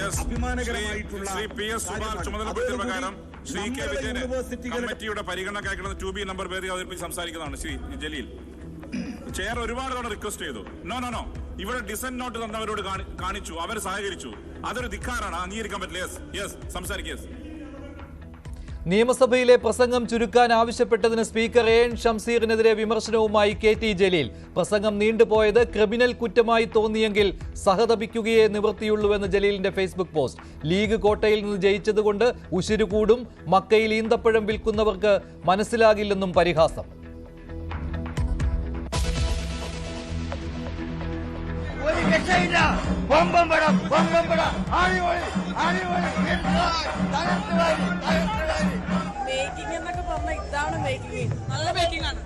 അഭിമാനകരമായിട്ടുള്ള കമ്മിറ്റിയുടെ പരിഗണനയ്ക്കായി 2B number പേര് അവതരിപ്പിച്ച് സംസാരിക്കുന്നതാണ് ശ്രീ ജലീൽ. ചെയർ ഒരുപാട് തവണ റിക്വസ്റ്റ് ചെയ്തു. നോ ഇവിടെ ഡിസന്റ് നോട്ട് തന്നവരോട് കാണിച്ചു, അവർ സഹകരിച്ചു. അതൊരു ധിക്കാരാണ്, അംഗീകരിക്കാൻ പറ്റില്ല. യെസ് സംസാരിക്കുക. നിയമസഭയിലെ പ്രസംഗം ചുരുക്കാൻ ആവശ്യപ്പെട്ടതിന് സ്പീക്കർ എൻ ഷംസീറിനെതിരെ വിമർശനവുമായി KT ജലീൽ. പ്രസംഗം നീണ്ടുപോയത് ക്രിമിനൽ കുറ്റമായി തോന്നിയെങ്കിൽ സഹതപിക്കുകയേ നിവൃത്തിയുള്ളൂവെന്ന് ജലീലിന്റെ ഫേസ്ബുക്ക് പോസ്റ്റ്. ലീഗ് കോട്ടയിൽ നിന്ന് ജയിച്ചതുകൊണ്ട് ഉശിരു കൂടും, മക്കയിൽ ഈന്തപ്പഴം വിൽക്കുന്നവർക്ക് മനസ്സിലാകില്ലെന്നും പരിഹാസം. മേക്കിംഗ് എന്നൊക്കെ പറഞ്ഞാൽ ഇതാണ് മേക്കിംഗ്. നല്ല മേക്കിംഗ് ആണ്.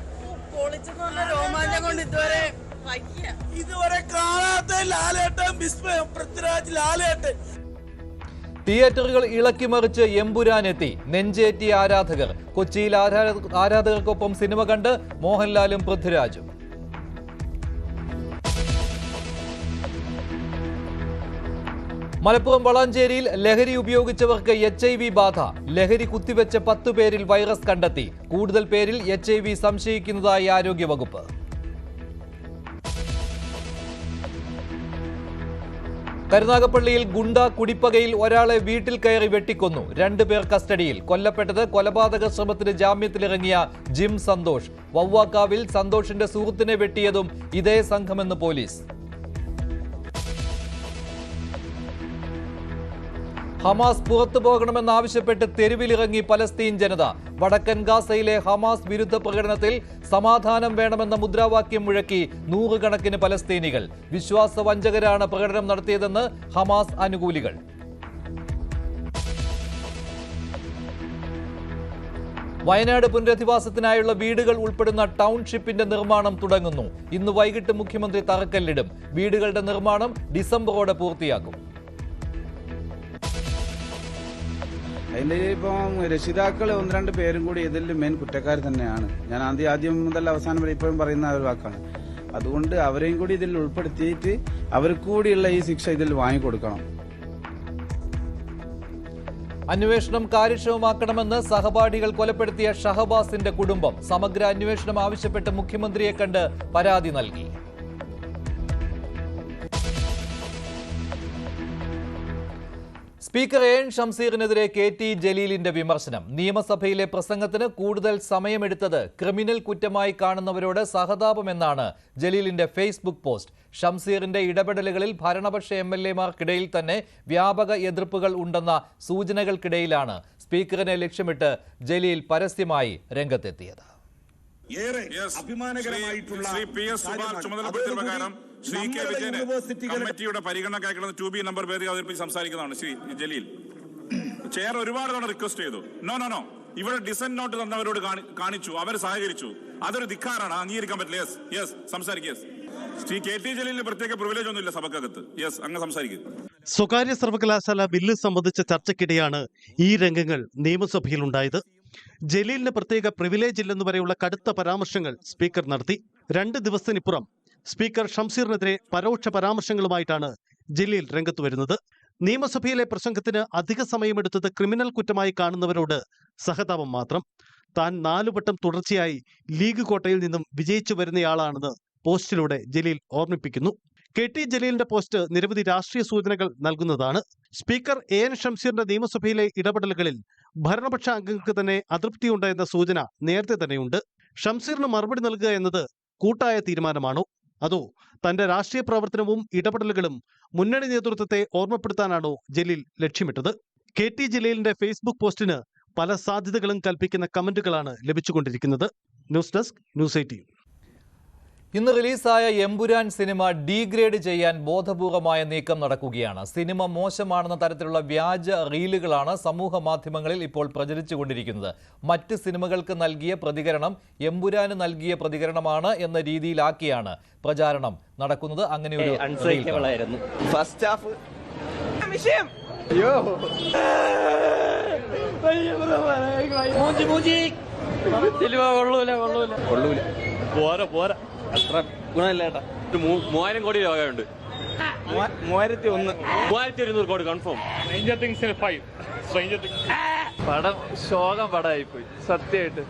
പൊളിച്ചെന്ന് പറഞ്ഞ രോമാഞ്ചം കൊണ്ട് ഇതുവരെ കാണാത്ത ലാലേട്ടൻ വിസ്മയം. പൃഥ്വിരാജ് ലാലേട്ടൻ. തിയേറ്ററുകൾ ഇളക്കിമറിച്ച് എമ്പുരാനെത്തി. നെഞ്ചേറ്റിയ ആരാധകർ. കൊച്ചിയിൽ ആരാധകർക്കൊപ്പം സിനിമ കണ്ട് മോഹൻലാലും പൃഥ്വിരാജും. മലപ്പുറം വളാഞ്ചേരിയിൽ ലഹരി ഉപയോഗിച്ചവർക്ക് HIV ബാധ. ലഹരി കുത്തിവെച്ച 10 പേരിൽ വൈറസ് കണ്ടെത്തി. കൂടുതൽ പേരിൽ HIV സംശയിക്കുന്നതായി ആരോഗ്യവകുപ്പ്. കരുനാഗപ്പള്ളിയിൽ ഗുണ്ട കുടിപ്പകയിൽ ഒരാളെ വീട്ടിൽ കയറി വെട്ടിക്കൊന്നു. 2 പേർ കസ്റ്റഡിയിൽ. കൊല്ലപ്പെട്ടത് കൊലപാതക ശ്രമത്തിന് ജാമ്യത്തിലിറങ്ങിയ ജിം സന്തോഷ്. വവ്വാക്കാവിൽ സന്തോഷിന്റെ സുഹൃത്തിനെ വെട്ടിയതും ഇതേ സംഘമെന്ന് പോലീസ്. ഹമാസ് പുറത്തു പോകണമെന്നാവശ്യപ്പെട്ട് തെരുവിലിറങ്ങി പലസ്തീൻ ജനത. വടക്കൻ ഗാസയിലെ ഹമാസ് വിരുദ്ധ പ്രകടനത്തിൽ സമാധാനം വേണമെന്ന മുദ്രാവാക്യം മുഴക്കി നൂറുകണക്കിന് പലസ്തീനികൾ. വിശ്വാസവഞ്ചകരാണ് പ്രകടനം നടത്തിയതെന്ന് ഹമാസ് അനുകൂലികൾ. വയനാട് പുനരധിവാസത്തിനായുള്ള വീടുകൾ ഉൾപ്പെടുന്ന ടൗൺഷിപ്പിന്റെ നിർമ്മാണം തുടങ്ങുന്നു. ഇന്ന് വൈകിട്ട് മുഖ്യമന്ത്രി തറക്കല്ലിടും. വീടുകളുടെ നിർമ്മാണം ഡിസംബറോടെ പൂർത്തിയാക്കും. അതിലിപ്പം രക്ഷിതാക്കൾ 1-2 പേരും കൂടി ഇതിൽ മെയിൻ കുറ്റക്കാർ തന്നെയാണ്. ഞാൻ ആദ്യം മുതൽ അവസാനം വരെ ഇപ്പോഴും പറയുന്ന ഒരു വാക്കാണ്. അതുകൊണ്ട് അവരെയും കൂടി ഇതിൽ ഉൾപ്പെടുത്തിയിട്ട് അവർക്ക് കൂടിയുള്ള ഈ ശിക്ഷ ഇതിൽ വാങ്ങിക്കൊടുക്കണം. അന്വേഷണം കാര്യക്ഷമമാക്കണമെന്ന് സഹപാഠികൾ കൊലപ്പെടുത്തിയ ഷഹബാസിന്റെ കുടുംബം. സമഗ്ര അന്വേഷണം ആവശ്യപ്പെട്ട് മുഖ്യമന്ത്രിയെ കണ്ട് പരാതി നൽകി. സ്പീക്കർ എൻ ഷംസീറിനെതിരെ KT ജലീലിന്റെ വിമർശനം. നിയമസഭയിലെ പ്രസംഗത്തിന് കൂടുതൽ സമയമെടുത്തത് ക്രിമിനൽ കുറ്റമായി കാണുന്നവരോട് സഹതാപമെന്നാണ് ജലീലിന്റെ ഫേസ്ബുക്ക് പോസ്റ്റ്. ഷംസീറിന്റെ ഇടപെടലുകളിൽ ഭരണപക്ഷ MLA-മാർക്കിടയിൽ തന്നെ വ്യാപക എതിർപ്പുകൾ ഉണ്ടെന്ന സൂചനകൾക്കിടയിലാണ് സ്പീക്കറിനെ ലക്ഷ്യമിട്ട് ജലീൽ പരസ്യമായി രംഗത്തെത്തിയത്. അഭിമാനകരമായിട്ടുള്ള കമ്മിറ്റിയുടെ പരിഗണനയ്ക്കായി 2B നമ്പർ പേര് അവതരിപ്പിച്ച് സംസാരിക്കുന്നതാണ് ശ്രീ ജലീൽ. ചെയർ ഒരുപാട് തവണ റിക്വസ്റ്റ് ചെയ്തു. നോ ഇവിടെ ഡിസന്റ് നോട്ട് തന്നവരോട് കാണിച്ചു, അവർ സഹകരിച്ചു. അതൊരു ധിക്കാരാണ്, അംഗീകരിക്കാൻ പറ്റില്ല. യെസ് സംസാരിക്കുക. ശ്രീ KT ജലീലിന് പ്രത്യേക പ്രിവിലേജ് ഒന്നുമില്ല സഭക്കകത്ത്. യെസ് അങ്ങ് സംസാരിക്കുക. സ്വകാര്യ സർവകലാശാല ബില്ല് സംബന്ധിച്ച ചർച്ചയ്ക്കിടെയാണ് ഈ രംഗങ്ങൾ നിയമസഭയിലുണ്ടായത്. ജലീലിന് പ്രത്യേക പ്രിവിലേജ് ഇല്ലെന്ന് വരെയുള്ള കടുത്ത പരാമർശങ്ങൾ സ്പീക്കർ നടത്തി. 2 ദിവസത്തിനിപ്പുറം സ്പീക്കർ ഷംസീറിനെതിരെ പരോക്ഷ പരാമർശങ്ങളുമായിട്ടാണ് ജലീൽ രംഗത്ത് വരുന്നത്. നിയമസഭയിലെ പ്രസംഗത്തിന് അധിക സമയമെടുത്തത് ക്രിമിനൽ കുറ്റമായി കാണുന്നവരോട് സഹതാപം മാത്രം. താൻ 4 വട്ടം തുടർച്ചയായി ലീഗ് കോട്ടയിൽ നിന്നും വിജയിച്ചു വരുന്നയാളാണെന്ന് പോസ്റ്റിലൂടെ ജലീൽ ഓർമ്മിപ്പിക്കുന്നു. KT ജലീലിന്റെ പോസ്റ്റ് നിരവധി രാഷ്ട്രീയ സൂചനകൾ നൽകുന്നതാണ്. സ്പീക്കർ എൻ ഷംസീറിന്റെ നിയമസഭയിലെ ഇടപെടലുകളിൽ ഭരണപക്ഷ അംഗങ്ങൾക്ക് തന്നെ അതൃപ്തിയുണ്ട് എന്ന സൂചന നേരത്തെ തന്നെയുണ്ട്. ഷംസീറിന് മറുപടി നൽകുക എന്നത് കൂട്ടായ തീരുമാനമാണോ, അതോ തന്റെ രാഷ്ട്രീയ പ്രവർത്തനവും ഇടപെടലുകളും മുന്നണി നേതൃത്വത്തെ ഓർമ്മപ്പെടുത്താനാണോ ജലീൽ ലക്ഷ്യമിട്ടത്? KT ജലീലിന്റെ ഫേസ്ബുക്ക് പോസ്റ്റിന് പല സാധ്യതകളും കൽപ്പിക്കുന്ന കമന്റുകളാണ് ലഭിച്ചുകൊണ്ടിരിക്കുന്നത്. News desk news 18. ഇന്ന് റിലീസായ എമ്പുരാൻ സിനിമ ഡീഗ്രേഡ് ചെയ്യാൻ ബോധപൂർവമായ നീക്കം നടക്കുകയാണ്. സിനിമ മോശമാണെന്ന തരത്തിലുള്ള വ്യാജ റീലുകളാണ് സമൂഹ മാധ്യമങ്ങളിൽ ഇപ്പോൾ പ്രചരിച്ചുകൊണ്ടിരിക്കുന്നത്. മറ്റ് സിനിമകൾക്ക് നൽകിയ പ്രതികരണം എമ്പുരാന് നൽകിയ പ്രതികരണമാണ് എന്ന രീതിയിലാക്കിയാണ് പ്രചാരണം നടക്കുന്നത്. അങ്ങനെ ഒരു ഫസ്റ്റ് ഹാഫ് പോരാ അത്ര ഗുണമില്ല ഏട്ടാ. 3000 കോടി രൂപയുണ്ട്. 3200 കോടി കൺഫേം. പടം ശോകം പടമായിപ്പോയി, സത്യമായിട്ട്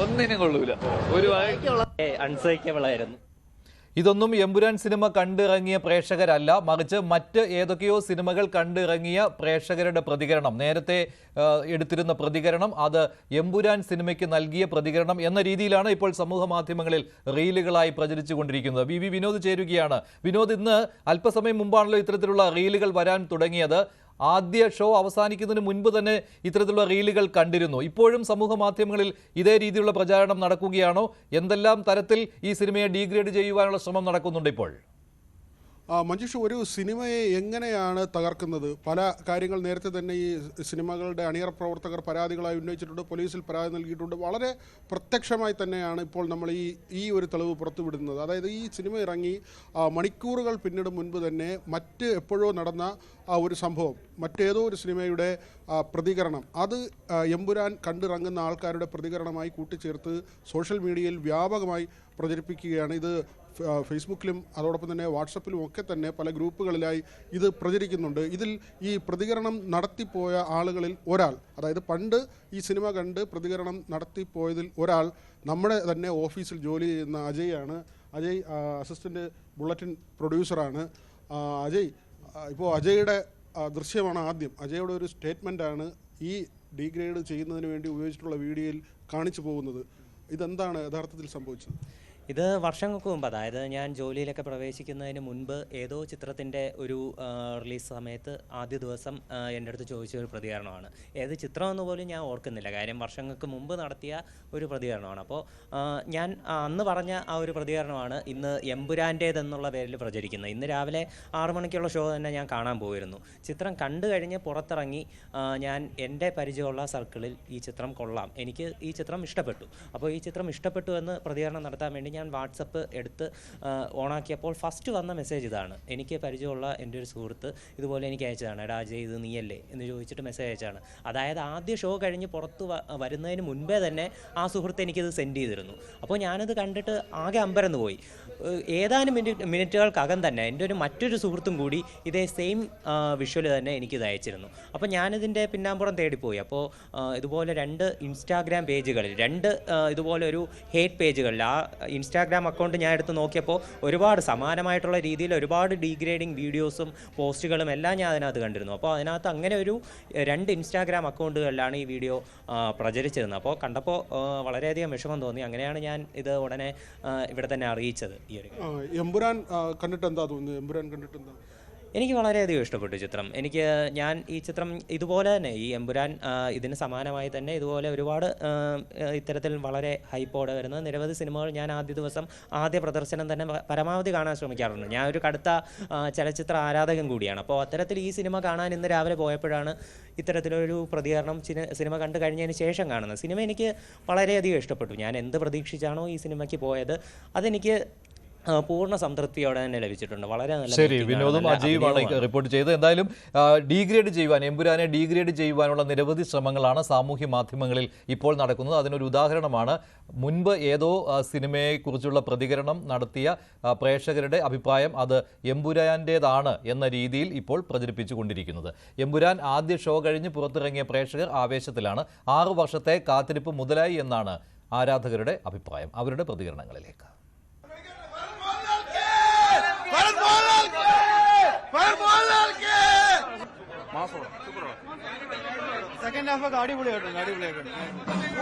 ഒന്നിനും കൊള്ളൂല. ഒരു അൺസൈക്കബിൾ ആയിരുന്നു. ഇതൊന്നും എമ്പുരാൻ സിനിമ കണ്ടിറങ്ങിയ പ്രേക്ഷകരല്ല, മറിച്ച് മറ്റ് ഏതൊക്കെയോ സിനിമകൾ കണ്ടിറങ്ങിയ പ്രേക്ഷകരുടെ പ്രതികരണം, നേരത്തെ എടുത്തിരുന്ന പ്രതികരണം, അത് എമ്പുരാൻ സിനിമയ്ക്ക് നൽകിയ പ്രതികരണം എന്ന രീതിയിലാണ് ഇപ്പോൾ സമൂഹ മാധ്യമങ്ങളിൽ റീലുകളായി പ്രചരിച്ചുകൊണ്ടിരിക്കുന്നത്. വി വിനോദ് ചേരുകയാണ്. വിനോദ്, ഇന്ന് അല്പസമയം മുമ്പാണല്ലോ ഇത്തരത്തിലുള്ള റീലുകൾ വരാൻ തുടങ്ങിയത്. ആദ്യ ഷോ അവസാനിക്കുന്നതിന് മുൻപ് തന്നെ ഇത്തരത്തിലുള്ള റീലുകൾ കണ്ടിരുന്നു. ഇപ്പോഴും സമൂഹ മാധ്യമങ്ങളിൽ ഇതേ രീതിയിലുള്ള പ്രചാരണം നടക്കുകയാണോ? എന്തെല്ലാം തരത്തിൽ ഈ സിനിമയെ ഡീഗ്രേഡ് ചെയ്യുവാനുള്ള ശ്രമം നടക്കുന്നുണ്ട് ഇപ്പോൾ? മഞ്ജുഷ, ഒരു സിനിമയെ എങ്ങനെയാണ് തകർക്കുന്നത്? പല കാര്യങ്ങൾ നേരത്തെ തന്നെ ഈ സിനിമകളുടെ അണിയറ പ്രവർത്തകർ പരാതികളായി ഉന്നയിച്ചിട്ടുണ്ട്, പോലീസിൽ പരാതി നൽകിയിട്ടുണ്ട്. വളരെ പ്രത്യക്ഷമായി തന്നെയാണ് ഇപ്പോൾ നമ്മൾ ഈ ഒരു തെളിവ് പുറത്തുവിടുന്നത്. അതായത് ഈ സിനിമ ഇറങ്ങി മണിക്കൂറുകൾ പിന്നിടും മുൻപ് തന്നെ മറ്റ് എപ്പോഴോ നടന്ന ഒരു സംഭവം, മറ്റേതോ ഒരു സിനിമയുടെ പ്രതികരണം, അത് എമ്പുരാൻ കണ്ടിറങ്ങുന്ന ആൾക്കാരുടെ പ്രതികരണമായി കൂട്ടിച്ചേർത്ത് സോഷ്യൽ മീഡിയയിൽ വ്യാപകമായി പ്രചരിപ്പിക്കുകയാണ്. ഇത് ഫേസ്ബുക്കിലും അതോടൊപ്പം തന്നെ വാട്സപ്പിലും ഒക്കെ തന്നെ പല ഗ്രൂപ്പുകളിലായി ഇത് പ്രചരിക്കുന്നുണ്ട്. ഇതിൽ ഈ പ്രതികരണം നടത്തിപ്പോയ ആളുകളിൽ ഒരാൾ, അതായത് പണ്ട് ഈ സിനിമ കണ്ട് പ്രതികരണം നടത്തിപ്പോയതിൽ ഒരാൾ നമ്മുടെ തന്നെ ഓഫീസിൽ ജോലി ചെയ്യുന്ന അജയ് ആണ്. അജയ് അസിസ്റ്റൻ്റ് ബുള്ളറ്റിൻ പ്രൊഡ്യൂസറാണ്. അജയ്, ഇപ്പോൾ അജയുടെ ദൃശ്യമാണ് ആദ്യം. അജയുടെ ഒരു സ്റ്റേറ്റ്മെൻറ്റാണ് ഈ ഡീഗ്രേഡ് ചെയ്യുന്നതിന് വേണ്ടി ഉപയോഗിച്ചിട്ടുള്ള വീഡിയോയിൽ കാണിച്ചു പോകുന്നത്. ഇതെന്താണ് യഥാർത്ഥത്തിൽ സംഭവിച്ചത്? ഇത് വർഷങ്ങൾക്ക് മുമ്പ്, അതായത് ഞാൻ ജോലിയിലൊക്കെ പ്രവേശിക്കുന്നതിന് മുൻപ് ഏതോ ചിത്രത്തിൻ്റെ ഒരു റിലീസ് സമയത്ത് ആദ്യ ദിവസം എൻ്റെ അടുത്ത് ചോദിച്ച ഒരു പ്രതികരണമാണ്. ഏത് ചിത്രമെന്ന് പോലും ഞാൻ ഓർക്കുന്നില്ല, കാര്യം വർഷങ്ങൾക്ക് മുമ്പ് നടത്തിയ ഒരു പ്രതികരണമാണ്. അപ്പോൾ ഞാൻ അന്ന് പറഞ്ഞ ആ ഒരു പ്രതികരണമാണ് ഇന്ന് എമ്പുരാൻ്റേതെന്നുള്ള പേരിൽ പ്രചരിക്കുന്നത്. ഇന്ന് രാവിലെ 6 മണിക്കുള്ള ഷോ തന്നെ ഞാൻ കാണാൻ പോയിരുന്നു. ചിത്രം കണ്ടു കഴിഞ്ഞ് പുറത്തിറങ്ങി ഞാൻ എൻ്റെ പരിചയമുള്ള സർക്കിളിൽ ഈ ചിത്രം കൊള്ളാം, എനിക്ക് ഈ ചിത്രം ഇഷ്ടപ്പെട്ടു, അപ്പോൾ ഈ ചിത്രം ഇഷ്ടപ്പെട്ടു എന്ന് പ്രതികരണം നടത്താൻ വേണ്ടി ഞാൻ വാട്സപ്പ് എടുത്ത് ഓണാക്കിയപ്പോൾ ഫസ്റ്റ് വന്ന മെസ്സേജ് ഇതാണ്. എനിക്ക് പരിചയമുള്ള എൻ്റെ ഒരു സുഹൃത്ത് ഇതുപോലെ എനിക്ക് അയച്ചതാണ്. എടാ അജയ്, ഇത് നീയല്ലേ എന്ന് ചോദിച്ചിട്ട് മെസ്സേജ് അയച്ചതാണ്. അതായത് ആദ്യ ഷോ കഴിഞ്ഞ് പുറത്ത് വരുന്നതിന് മുൻപേ തന്നെ ആ സുഹൃത്ത് എനിക്കിത് സെൻഡ് ചെയ്തിരുന്നു. അപ്പോൾ ഞാനത് കണ്ടിട്ട് ആകെ അമ്പരന്ന് പോയി. ഏതാനും മിനിറ്റുകൾക്കകം തന്നെ എൻ്റെ മറ്റൊരു സുഹൃത്തും കൂടി ഇതേ സെയിം വിഷ്വൽ തന്നെ എനിക്കിത് അയച്ചിരുന്നു. അപ്പോൾ ഞാനിതിൻ്റെ പിന്നാമ്പുറം തേടിപ്പോയി. അപ്പോൾ ഇതുപോലെ 2 ഇൻസ്റ്റാഗ്രാം പേജുകളിൽ, 2 ഇതുപോലെ ഒരു ഹേറ്റ് പേജുകളിൽ, ആ ഇൻസ്റ്റാഗ്രാം അക്കൗണ്ട് ഞാൻ എടുത്ത് നോക്കിയപ്പോൾ ഒരുപാട് സമാനമായിട്ടുള്ള രീതിയിൽ ഒരുപാട് ഡീഗ്രേഡിങ് വീഡിയോസും പോസ്റ്റുകളും എല്ലാം ഞാൻ അതിനകത്ത് കണ്ടിരുന്നു. അപ്പോൾ അതിനകത്ത് അങ്ങനെ ഒരു 2 ഇൻസ്റ്റാഗ്രാം അക്കൗണ്ടുകളിലാണ് ഈ വീഡിയോ പ്രചരിച്ചിരുന്നത്. അപ്പോൾ കണ്ടപ്പോൾ വളരെയധികം വിഷമം തോന്നി. അങ്ങനെയാണ് ഞാൻ ഇത് ഉടനെ ഇവിടെ തന്നെ അറിയിച്ചത്. എമ്പുരാൻ കണ്ടിട്ട് എന്താ തോന്നുന്നത്? എമ്പുരാൻ കണ്ടിട്ട് എന്താ? എനിക്ക് വളരെയധികം ഇഷ്ടപ്പെട്ടു ചിത്രം. ഞാൻ ഈ ചിത്രം ഇതുപോലെ തന്നെ, ഈ എമ്പുരാൻ ഇതിന് സമാനമായി തന്നെ ഇതുപോലെ ഒരുപാട് ഇത്തരത്തിൽ വളരെ ഹൈപ്പോടെ വരുന്ന നിരവധി സിനിമകൾ ഞാൻ ആദ്യ ദിവസം ആദ്യ പ്രദർശനം തന്നെ പരമാവധി കാണാൻ ശ്രമിക്കാറുണ്ട്. ഞാൻ ഒരു കടുത്ത ചലച്ചിത്ര ആരാധകൻ കൂടിയാണ്. അപ്പോൾ അത്തരത്തിൽ ഈ സിനിമ കാണാൻ ഇന്ന് രാവിലെ പോയപ്പോഴാണ് ഇത്തരത്തിലൊരു പ്രതികരണം സിനിമ കണ്ടു കഴിഞ്ഞതിന് ശേഷം കാണുന്നത്. സിനിമ എനിക്ക് വളരെയധികം ഇഷ്ടപ്പെട്ടു. ഞാൻ എന്ത് പ്രതീക്ഷിച്ചാണോ ഈ സിനിമയ്ക്ക് പോയത് അതെനിക്ക് പൂർണ്ണ സംതൃപ്തിയോടെ തന്നെ ലഭിച്ചിട്ടുണ്ട്. വളരെ നല്ല. ശരി, വിനോദും അജയുമാണ് റിപ്പോർട്ട് ചെയ്തത്. എന്തായാലും ഡീഗ്രേഡ് ചെയ്യുവാൻ, എമ്പുരാനെ ഡീഗ്രേഡ് ചെയ്യുവാനുള്ള നിരവധി ശ്രമങ്ങളാണ് സാമൂഹ്യ മാധ്യമങ്ങളിൽ ഇപ്പോൾ നടക്കുന്നത്. അതിനൊരു ഉദാഹരണമാണ് മുൻപ് ഏതോ സിനിമയെക്കുറിച്ചുള്ള പ്രതികരണം നടത്തിയ പ്രേക്ഷകരുടെ അഭിപ്രായം അത് എമ്പുരാൻ്റേതാണ് എന്ന രീതിയിൽ ഇപ്പോൾ പ്രചരിപ്പിച്ചുകൊണ്ടിരിക്കുന്നത്. എമ്പുരാൻ ആദ്യ ഷോ കഴിഞ്ഞ് പുറത്തിറങ്ങിയ പ്രേക്ഷകർ ആവേശത്തിലാണ്. 6 വർഷത്തെ കാത്തിരിപ്പ് മുതലായി എന്നാണ് ആരാധകരുടെ അഭിപ്രായം. അവരുടെ പ്രതികരണങ്ങളിലേക്ക്. സെക്കൻഡ് ഹാഫ് ഒക്കെ അടിപൊളിയായിട്ടുണ്ട്.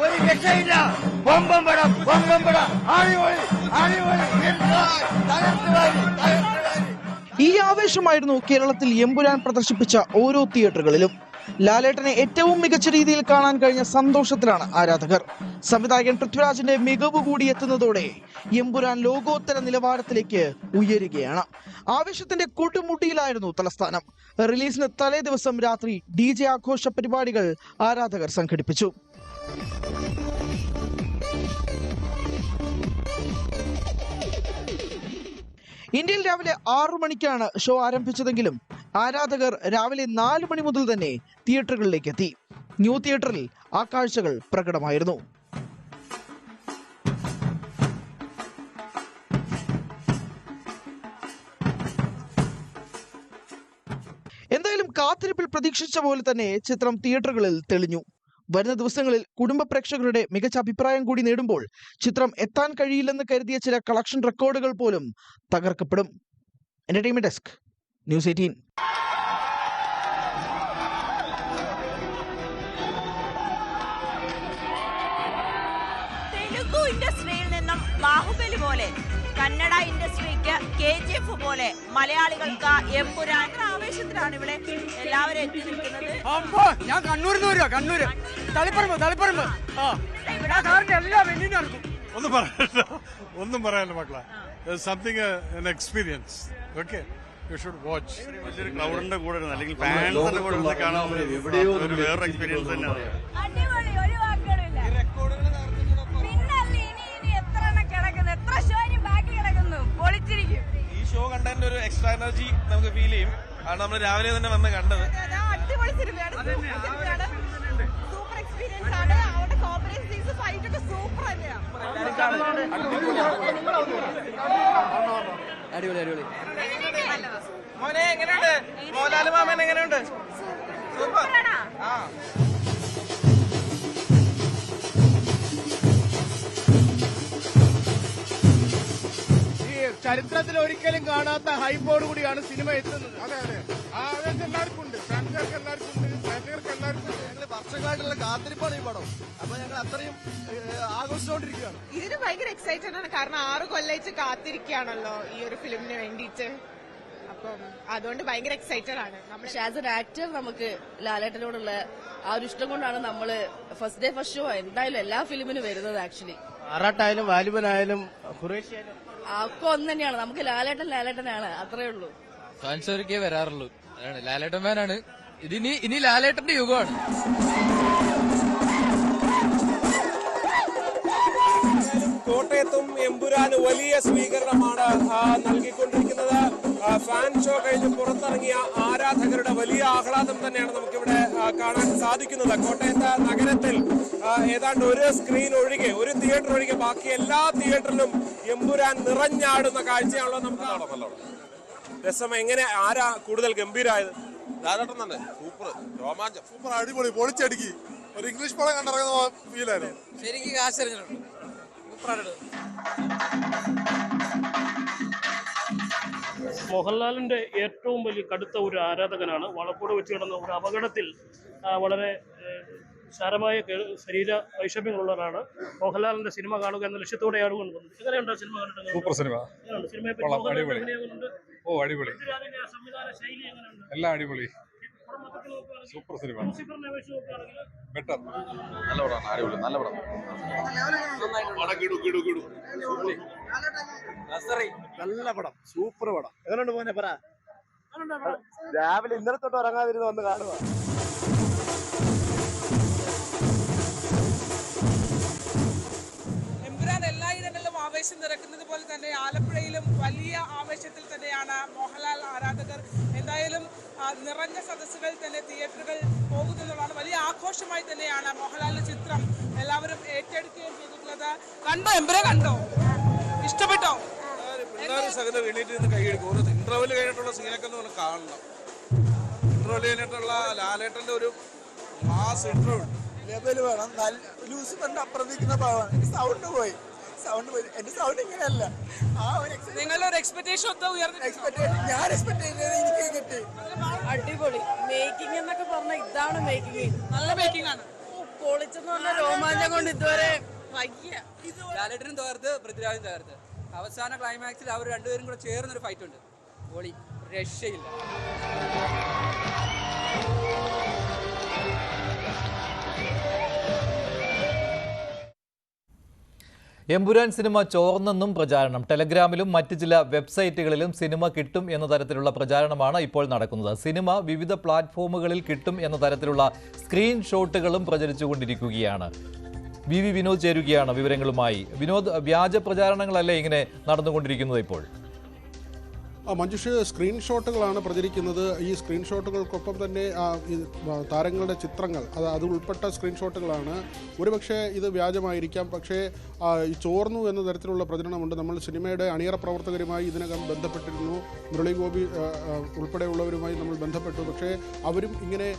ഒരു രക്ഷയില്ല. ബൊമ്പം പടം ഈ ആവേശമായിരുന്നു കേരളത്തിൽ എമ്പുരാൻ പ്രദർശിപ്പിച്ച ഓരോ തിയേറ്ററുകളിലും. ലാലേട്ടനെ ഏറ്റവും മികച്ച രീതിയിൽ കാണാൻ കഴിഞ്ഞ സന്തോഷത്തിലാണ് ആരാധകർ. സംവിധായകൻ പൃഥ്വിരാജിന്റെ മികവ് കൂടി എത്തുന്നതോടെ എമ്പുരാൻ ലോകോത്തര നിലവാരത്തിലേക്ക് ഉയരുകയാണ്. ആവേശത്തിന്റെ കൊടുമുടിയിലായിരുന്നു തലസ്ഥാനം. റിലീസിന് തലേ ദിവസം രാത്രി DJ ആഘോഷ പരിപാടികൾ ആരാധകർ സംഘടിപ്പിച്ചു. ഇന്ത്യയിൽ രാവിലെ 6 മണിക്കാണ് ഷോ ആരംഭിച്ചതെങ്കിലും ആരാധകർ രാവിലെ 4 മണി മുതൽ തന്നെ തിയേറ്ററുകളിലേക്ക് എത്തി. ന്യൂ തിയേറ്ററിൽ ആ കാഴ്ചകൾ പ്രകടമായിരുന്നു. കാത്തിരിപ്പിൽ പ്രതീക്ഷിച്ച പോലെ തന്നെ ചിത്രം തിയേറ്ററുകളിൽ തെളിഞ്ഞു. വരുന്ന ദിവസങ്ങളിൽ കുടുംബ പ്രേക്ഷകരുടെ മികച്ച അഭിപ്രായം കൂടി നേടുമ്പോൾ ചിത്രം എത്താൻ കഴിയില്ലെന്ന് കരുതിയ ചില കളക്ഷൻ റെക്കോർഡുകൾ പോലും തകർക്കപ്പെടും. Entertainment desk, news 18. തെലുഗു ഇൻഡസ്ട്രിയിൽ നിന്നും ബാഹുബലി പോലെ കന്നഡ ഇൻഡസ്ട്രിക്ക് KGF പോലെ മലയാളികൾക്ക് എമ്പുരാൻ ആവേശത്തിലാണ് ഇവിടെ എല്ലാവരും എത്തി നിൽക്കുന്നത്. ഞാൻ കണ്ണൂരിൽ നിന്ന് കണ്ണൂര് തളിപ്പറമ്പ് എല്ലാം വെല്ലിനും നടക്കും. ഒന്നും പറയാനില്ല മക്കളെ. Something an experience. Okay, you should watch. ക്ലൗഡിന്റെ കൂടെ അല്ലെങ്കിൽ ഫാൻസിന്റെ കൂടെ കാണാൻ ഒരു വേറെ എക്സ്പീരിയൻസ് തന്നെയാണ്. അടിപൊളി, ഒരു വാക്കുകളില്ല. പിന്നല്ല ഇനി എത്ര എണ്ണം കിടക്കുന്നു, എത്ര ഷോ ഇനി ബാക്കി കിടക്കുന്നു, പൊളിച്ചിരിക്കും. ഈ ഷോ കണ്ടതിന്റെ ഒരു എക്സ്ട്രാ എനർജി നമുക്ക് ഫീൽ ചെയ്യും. ആണ് നമ്മൾ രാവിലെ തന്നെ വന്ന് കണ്ടത്. അടിപൊളി സിനിമയാണ്, സൂപ്പർ എക്സ്പീരിയൻസ് ആണ്. അവിടെ കോമ്പറേഷൻ സീൻസ് ഫൈറ്റ് ഒക്കെ സൂപ്പർ തന്നെയാണ്. അടിപൊളി. മോനെ എങ്ങനെയുണ്ട്? മോഹൻലാൽ മാമൻ എങ്ങനെയുണ്ട്? സൂപ്പർ. ചരിത്രത്തിൽ ഒരിക്കലും കാണാത്ത ഹൈപ്പോട് കൂടിയാണ് സിനിമ എത്തുന്നത്. അതെ എല്ലാവർക്കും ഉണ്ട്, ഫാൻസുകാർക്ക് എല്ലാവർക്കും ഉണ്ട്, പ്രേക്ഷകർക്ക് എല്ലാവർക്കും ഉണ്ട്. ഞങ്ങൾ വർഷങ്ങളായിട്ടുള്ള കാത്തിരിപ്പാണ് ഈ പടം. അപ്പൊ ഞങ്ങൾ അത്രയും ആഘോഷിച്ചുകൊണ്ടിരിക്കുകയാണ്. ഇതിന് ഭയങ്കര എക്സൈറ്റഡ് ആണ്, കാരണം 6 കൊല്ലമായിട്ട് കാത്തിരിക്കുകയാണല്ലോ ഈ ഒരു ഫിലിമിന് വേണ്ടിയിട്ട്. അപ്പം അതുകൊണ്ട് ഭയങ്കര എക്സൈറ്റഡ് ആണ്. പക്ഷെ ആസ് എൻ ആക്ടർ നമുക്ക് ലാലേട്ടനോടുള്ള ആ ഒരു ഇഷ്ടം കൊണ്ടാണ് നമ്മള് ഫസ്റ്റ് ഡേ ഫസ്റ്റ് ഷോ എന്തായാലും എല്ലാ ഫിലിമിനും വരുന്നത്. ആക്ച്വലി ആറാട്ടായാലും വാലിബനായാലും ഖുറേഷിയായാലും ഒക്കെ ഒന്ന് തന്നെയാണ്. നമുക്ക് ലാലേട്ടനാണ്, അത്രേ ഉള്ളൂ. ഫാൻസോർക്കേ വരാറുള്ളൂ. ലാലേട്ടൻ ഫാനാണ്. ഇനി ലാലേട്ടന്റെ യുഗമാണ്. കോട്ടയത്തും എമ്പുരാന് വലിയ സ്വീകരണമാണ് നൽകിക്കൊണ്ടിരിക്കുന്നത്. ഫാൻ ഷോ കഴിഞ്ഞ് പുറത്തിറങ്ങിയ ആരാധകരുടെ വലിയ ആഹ്ലാദം തന്നെയാണ് നമുക്കിവിടെ കാണാൻ സാധിക്കുന്നത്. കോട്ടയത്ത് നഗരത്തിൽ ഏതാണ്ട് ഒരു സ്ക്രീൻ ഒഴികെ, ഒരു തിയേറ്റർ ഒഴികെ ബാക്കി എല്ലാ തിയേറ്ററിലും എമ്പുരാൻ നിറഞ്ഞാടുന്ന കാഴ്ചയാണല്ലോ നമുക്ക്. രസം എങ്ങനെ, ആരാ കൂടുതൽ ഗംഭീരായത്? ലാലേട്ടൻ തന്നെ. സൂപ്പർ രോമാഞ്ചം, സൂപ്പർ, അടിപൊളി, പൊളിച്ചടുക്കി. ഒരു ഇംഗ്ലീഷ് പടം കണ്ടിറങ്ങുന്ന ഫീലായിരുന്നു. ശരിക്കും കാശറിഞ്ഞിട്ടുണ്ട്. മോഹൻലാലിന്റെ ഏറ്റവും വലിയ കടുത്ത ഒരു ആരാധകനാണ്. വളക്കോട് വെച്ച് കിടന്ന ഒരു അപകടത്തിൽ വളരെ സാരമായ ശരീര വൈഷമ്യങ്ങളുള്ളവരാണ്. മോഹൻലാലിന്റെ സിനിമ കാണുക എന്ന ലക്ഷ്യത്തോടെയാണ് കൊണ്ടുവന്നത്. എങ്ങനെയുണ്ടോ സിനിമ കണ്ടിട്ട്? Super cinema. സിനിമയെ അടിപൊളി. സംവിധാന ശൈലി എങ്ങനെയുണ്ട്? എല്ലാം അടിപൊളി. Super cinema. ബെറ്റർ. നല്ല പടമാണ്. അടിപൊളി, നല്ല പടം. നല്ല പടം, സൂപ്പർ പടം. എങ്ങനെയുണ്ട് മോനെ പറ? രാവിലെ ഇന്നലെ തൊട്ട് ഇറങ്ങാതിരുന്ന് വന്ന് കാണുക. എമ്പുരാൻ എല്ലായിടങ്ങളിലും ആവേശം നിറക്കുന്നത് പോലെ തന്നെ ആലപ്പുഴയിലും വലിയ ആവേശത്തിൽ തന്നെയാണ് മോഹൻലാൽ ആരാധകർ. എന്തായാലും നിറഞ്ഞ സദസ്സുകളിൽ തന്നെ തിയേറ്ററുകൾ പോകുന്നതാണ്. വലിയ ആഘോഷമായി തന്നെയാണ് മോഹൻലാലിന്റെ ചിത്രം എല്ലാവരും ഏറ്റെടുക്കുകയും ചെയ്തിട്ടുള്ളത്. കണ്ടോ എമ്പുരാൻ? കണ്ടോ? ഇഷ്ടപ്പെട്ടോ? സകലം എണീറ്റ് കൈയെടുക്കും. ഒരു ഇന്റർവെല് കഴിഞ്ഞിട്ടുള്ള സീനൊക്കെ ഒന്ന് കാണണം. ഇന്റർവെല് കഴിഞ്ഞിട്ടുള്ള ലാലേട്ടന്റെ ഒരു മാസ് ഇന്റർവ്യൂ ലെവല് വേണം. ലൂസിഫറിന്റെ അപ്പുറത്തിരിക്കുന്ന ഭാവമാണ്. സൗണ്ട് പോയി. എന്റെ സൗണ്ട് ഇങ്ങനെയല്ല. ആ ഒരു നിങ്ങളുടെ ഒരു എക്സ്പെക്ടേഷൻ ഞാൻ എക്സ്പെക്ട് ചെയ്തത് എനിക്ക് കിട്ടി. അടിപൊളി മേക്കിംഗ് എന്നൊക്കെ പറഞ്ഞാൽ ഇതാണ് മേക്കിംഗ്. നല്ല മേക്കിംഗ് ആണ്. പൊളിച്ചെന്ന് പറഞ്ഞ രോമാഞ്ചം കൊണ്ട് ഇതുവരെ ലാലേട്ടനും തകർത്ത്, പൃഥ്വിരാജും തകർത്ത്. അവസാന ക്ലൈമാക്സിൽ അവർ രണ്ടുപേരും കൂടെ ചേർന്നൊരു ഫൈറ്റ് ഉണ്ട്. പൊളി, രക്ഷയില്ല. എമ്പുരാൻ സിനിമ ചോർന്നെന്നും പ്രചാരണം. ടെലഗ്രാമിലും മറ്റ് ചില വെബ്സൈറ്റുകളിലും സിനിമ കിട്ടും എന്ന തരത്തിലുള്ള പ്രചാരണമാണ് ഇപ്പോൾ നടക്കുന്നത്. സിനിമ വിവിധ പ്ലാറ്റ്ഫോമുകളിൽ കിട്ടും എന്ന തരത്തിലുള്ള സ്ക്രീൻഷോട്ടുകളും പ്രചരിച്ചുകൊണ്ടിരിക്കുകയാണ്. വി വിനോദ് ചേരുകയാണ് വിവരങ്ങളുമായി. വിനോദ്, വ്യാജ പ്രചാരണങ്ങളല്ലേ ഇങ്ങനെ നടന്നുകൊണ്ടിരിക്കുന്നത് ഇപ്പോൾ? മഞ്ജുഷ്, സ്ക്രീൻഷോട്ടുകളാണ് പ്രചരിക്കുന്നത്. ഈ സ്ക്രീൻഷോട്ടുകൾക്കൊപ്പം തന്നെ ഈ താരങ്ങളുടെ ചിത്രങ്ങൾ അത് ഉൾപ്പെട്ട സ്ക്രീൻഷോട്ടുകളാണ്. ഒരുപക്ഷെ ഇത് വ്യാജമായിരിക്കാം. പക്ഷേ ഈ ചോർന്നു എന്ന തരത്തിലുള്ള പ്രചരണമുണ്ട്. നമ്മൾ സിനിമയുടെ അണിയറ പ്രവർത്തകരുമായി ഇതിനകം ബന്ധപ്പെട്ടിരുന്നു. മുരളി ഗോപി ഉൾപ്പെടെയുള്ളവരുമായി നമ്മൾ ബന്ധപ്പെട്ടു. പക്ഷേ അവരും ഇങ്ങനെ